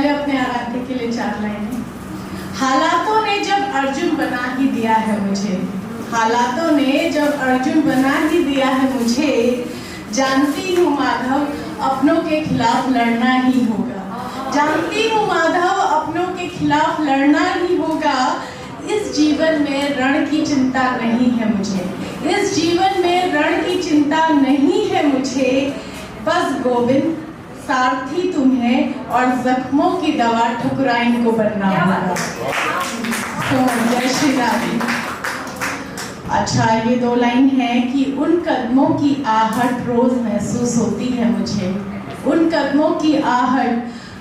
पहले अपने आराध्य के लिए 4 लाइनें। हालातों ने जब अर्जुन बना ही दिया है मुझे, हालातों ने जब अर्जुन बना ही दिया है मुझे, जानती हूँ माधव अपनों के खिलाफ लड़ना ही होगा, जानती हूँ माधव अपनों के खिलाफ लड़ना ही होगा। इस जीवन में रण की चिंता नहीं है मुझे, इस जीवन में रण की चिंता नहीं है मुझे। बस गोविंद सारथी तुम्हें और जख्मों की दवा ठुकराइन को बनना होगा। तो जय श्री राधे। अच्छा, ये 2 लाइन है कि उन कदमों की आहट रोज महसूस होती है मुझे, उन कदमों की आहट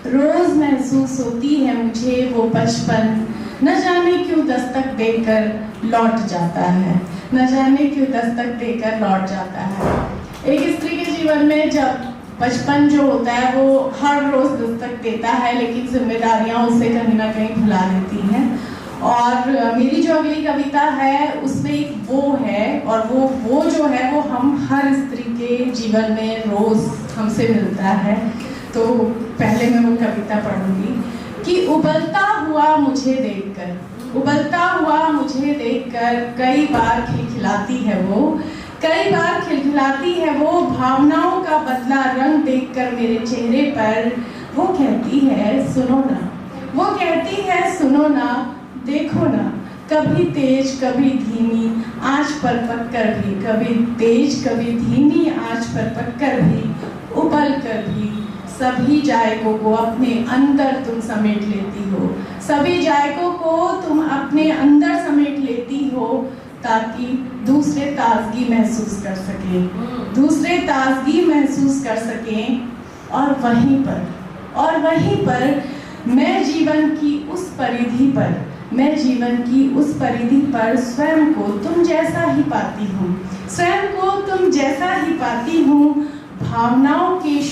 रोज महसूस होती है मुझे। वो बचपन न जाने क्यों दस्तक देकर लौट जाता है, न जाने क्यों दस्तक देकर लौट जाता है। एक स्त्री के जीवन में जब बचपन जो होता है वो हर रोज दस्तक देता है, लेकिन जिम्मेदारियां उसे कहीं ना कहीं भुला देती हैं। और मेरी जो अगली कविता है उसमें एक वो है, और वो जो है वो हम हर स्त्री के जीवन में रोज हमसे मिलता है। तो पहले मैं वो कविता पढ़ूंगी कि उबलता हुआ मुझे देखकर, उबलता हुआ मुझे देखकर कई बार खिलखिलाती है वो, कई बार खिलखिलाती है वो। भावनाओं का बदला रंग देखकर मेरे चेहरे पर वो कहती है सुनो ना, वो कहती है सुनो ना, देखो ना, कभी तेज कभी धीमी आंच पर पककर भी, कभी तेज कभी धीमी आंच पर पककर भी, उबल कर भी सभी जायकों को अपने अंदर तुम समेट लेती हो, सभी जायकों को तुम अपने अंदर समेट लेती हो, ताकि दूसरे ताजगी महसूस कर सकें, दूसरे ताजगी महसूस कर सकें। और वहीं पर मैं जीवन की उस परिधि पर, मैं जीवन की उस परिधि पर स्वयं को तुम जैसा ही पाती हूँ, स्वयं को तुम जैसा ही पाती हूँ। भावनाओं के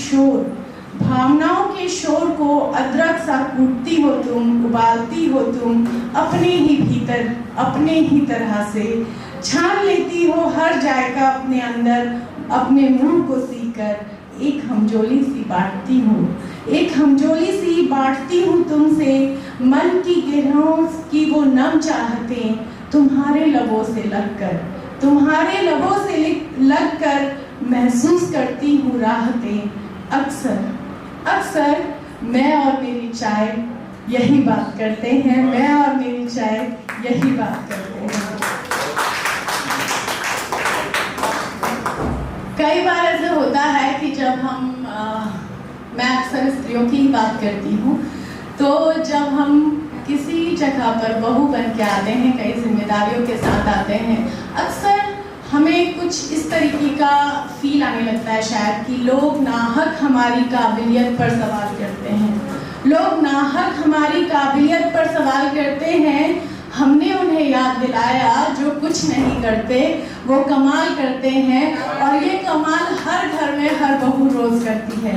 शोर को अदरक सा कूटती हो तुम, उबालती हो तुम अपने ही भीतर, अपने ही तरह से छान लेती हो हर जायका अपने अंदर, अपने मुंह को सीकर एक हमजोली सी बांटती हूँ, एक हमजोली सी बांटती हूँ तुमसे। मन की गहराइयों की वो नम चाहतें तुम्हारे लबों से लगकर, तुम्हारे लबों से लगकर महसूस करती हूँ राहतें। अक्सर मैं और मेरी चाय यही बात करते हैं, मैं और मेरी चाय यही बात करते हैं। कई बार ऐसा होता है कि जब मैं अक्सर स्त्रियों की ही बात करती हूँ, तो जब हम किसी जगह पर बहू बन के आते हैं, कई जिम्मेदारियों के साथ आते हैं, अक्सर हमें कुछ इस तरीके का फील आने लगता है शायद कि लोग नाहक हमारी काबिलियत पर सवाल करते हैं, लोग नाहक हमारी काबिलियत पर सवाल करते हैं। हमने उन्हें याद दिलाया जो कुछ नहीं करते वो कमाल करते हैं, और ये कमाल हर घर में हर बहू रोज करती है।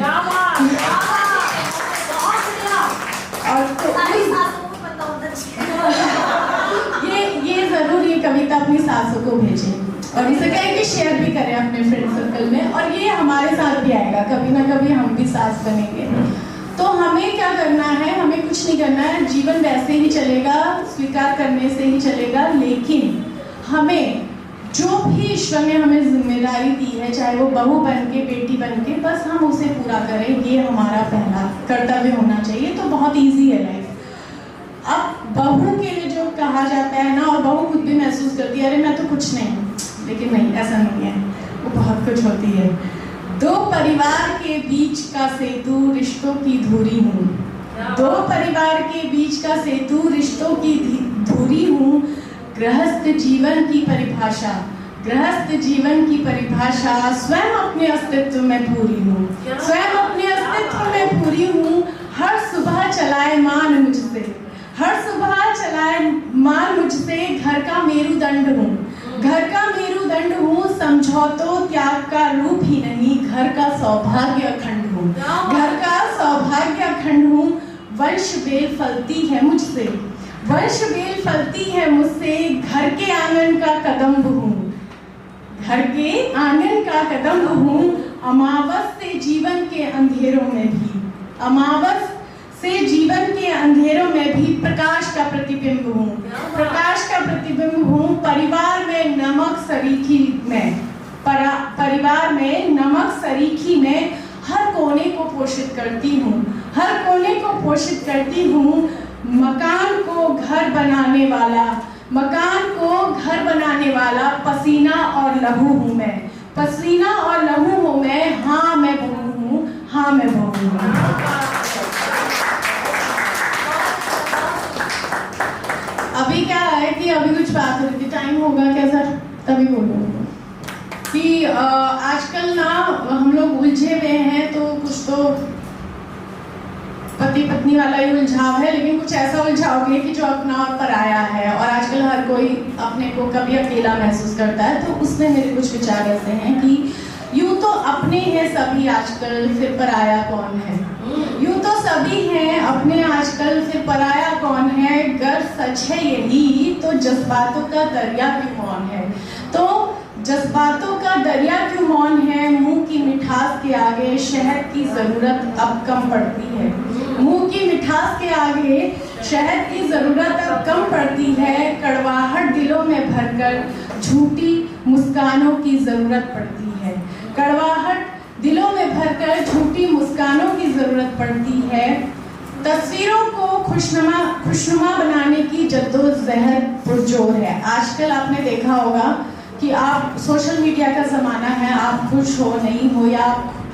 और तो ये जरूर ये कविता अपनी सासों को भेजें और इसे कहें कि शेयर भी करें अपने फ्रेंड सर्कल में, और ये हमारे साथ भी आएगा, कभी ना कभी हम भी सास बनेंगे। तो हमें क्या करना है, हमें कुछ नहीं करना है, जीवन वैसे ही चलेगा, स्वीकार करने से ही चलेगा। लेकिन हमें जो भी ईश्वर ने हमें जिम्मेदारी दी है, चाहे वो बहू बन के, बेटी बन के, बस हम उसे पूरा करें, ये हमारा पहला कर्तव्य होना चाहिए। तो बहुत ईजी है लाइफ। अब बहू के लिए जो कहा जाता है ना, और बहू खुद भी महसूस करती है अरे मैं तो कुछ नहीं, लेकिन नहीं, ऐसा नहीं है, वो बहुत कुछ होती है। दो परिवार के बीच का सेतु रिश्तों की धुरी हूँ, दो परिवार के बीच का सेतु रिश्तों की धुरी हूँ। गृहस्थ जीवन की परिभाषा, गृहस्थ जीवन की परिभाषा स्वयं अपने अस्तित्व में पूरी हूँ, स्वयं अपने अस्तित्व में पूरी हूँ। हर सुबह चलाए मान मुझसे, हर सुबह चलाए मान मुझसे। घर का मेरुदंड हूँ, घर का मेरुदंड हूँ। समझौतों त्याग का रूप ही नहीं, घर का सौभाग्य अखंड हूँ, घर का सौभाग्य अखंड हूँ। वंश बेल फलती है मुझसे, वंश बेल फलती है मुझसे। घर के आंगन का कदम्ब हूँ, घर के आंगन का कदम्ब हूँ। अमावस से जीवन के अंधेरों में भी, अमावस से जीवन अंधेरों में भी प्रकाश का प्रतिबिंब हूँ, प्रकाश का प्रतिबिंब हूँ। परिवार में नमक सरीखी में, परिवार में नमक सरीखी में हर कोने को पोषित करती हूँ, हर कोने को पोषित करती हूँ। मकान को घर बनाने वाला, मकान को घर बनाने वाला पसीना और लहू हूँ मैं, पसीना और लहू हूँ मैं। हाँ मैं बहू हूँ, हाँ मैं बहू हूँ। अभी क्या है कि अभी कुछ बात हो रही थी, टाइम होगा क्या सर? तभी बोलूँगा कि आजकल ना हम लोग उलझे हुए हैं, तो कुछ तो पति पत्नी वाला ही उलझाव है, लेकिन कुछ ऐसा उलझाव भी है कि जो अपना और पराया है। और आजकल हर कोई अपने को कभी अकेला महसूस करता है। तो उसमें मेरे कुछ विचार ऐसे हैं कि यूं तो अपने हैं सभी आजकल, फिर पराया कौन है। यूं तो सभी हैं अपने आजकल, फिर पराया कौन है। गर सच है यही तो जज्बातों का दरिया क्यों मौन है। तो जज्बातों का दरिया क्यों मौन है। मुंह की मिठास के आगे शहद की जरूरत अब कम पड़ती है। मुंह की मिठास के आगे शहद की जरूरत अब कम पड़ती है। कड़वाहट दिलों में भरकर झूठी मुस्कानों की जरूरत पड़ती है। कड़वाहट दिलों में भरकर झूठी मुस्कानों की जरूरत पड़ती है। तस्वीरों को खुशनुमा बनाने की जद्दोजहद पुरजोर है। आजकल आपने देखा होगा कि आप सोशल मीडिया का ज़माना है, आप खुश हो नहीं हो या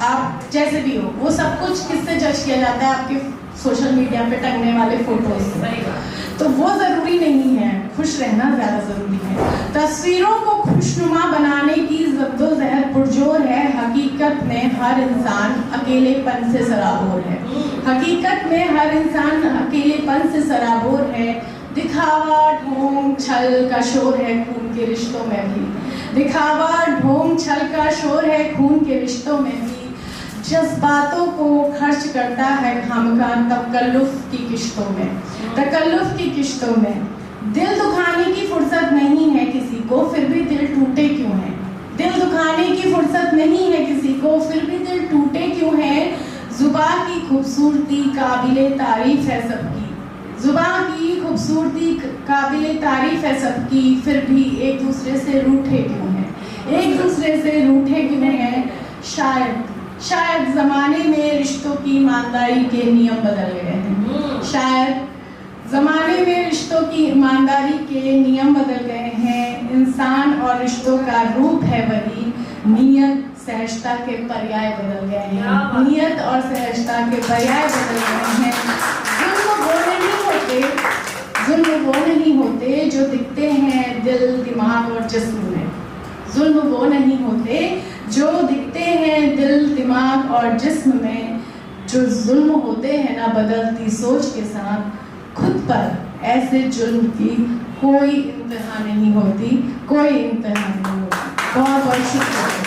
आप जैसे भी हो, वो सब कुछ किससे जज किया जाता है? आपके सोशल मीडिया पे टंगने वाले फोटोज से। तो वो ज़रूरी नहीं है, खुश रहना ज़्यादा ज़रूरी है। तस्वीरों को खुशनुमा बनाने की जद्दोजहद पुरजोर है। हकीकत में हर इंसान अकेलेपन से सराबोर है। हकीकत में हर इंसान अकेलेपन से सराबोर है। दिखावा ढोंग छल का शोर है खून के रिश्तों में भी। दिखावा ढोंग छल का शोर है खून के रिश्तों में भी। जज्बातों को खर्च करता है खामखा तकल्लुफ की किश्तों में, तकल्लुफ की किश्तों में। दिल दुखाने की फुर्सत नहीं है किसी को, फिर भी दिल टूटे क्यों है। दिल दुखाने की फुर्सत नहीं है किसी को, फिर भी दिल टूटे क्यों है। जुबान की खूबसूरती काबिले तारीफ है सबकी, जुबान की खूबसूरती काबिले तारीफ है सबकी, फिर भी एक दूसरे से रूठे क्यों हैं, एक दूसरे से रूठे क्यों हैं। शायद ज़माने में रिश्तों की ईमानदारी के नियम बदल गए हैं। शायद ज़माने में रिश्तों की ईमानदारी के नियम बदल गए हैं। इंसान और रिश्तों का रूप है वही, नियत सहजता के पर्याय बदल गए हैं। नियत और सहजता के पर्याय बदल गए हैं। जुल्म वो नहीं होते जो दिखते हैं दिल दिमाग और जिस्म में। जुल्म वो नहीं होते जो दिखते हैं दिल दिमाग और जिस्म में। जो जुल्म होते हैं ना बदलती सोच के साथ, खुद पर ऐसे जुल्म की कोई इंतहा नहीं होती, कोई इंतहा नहीं होती। बहुत बहुत शुक्रिया।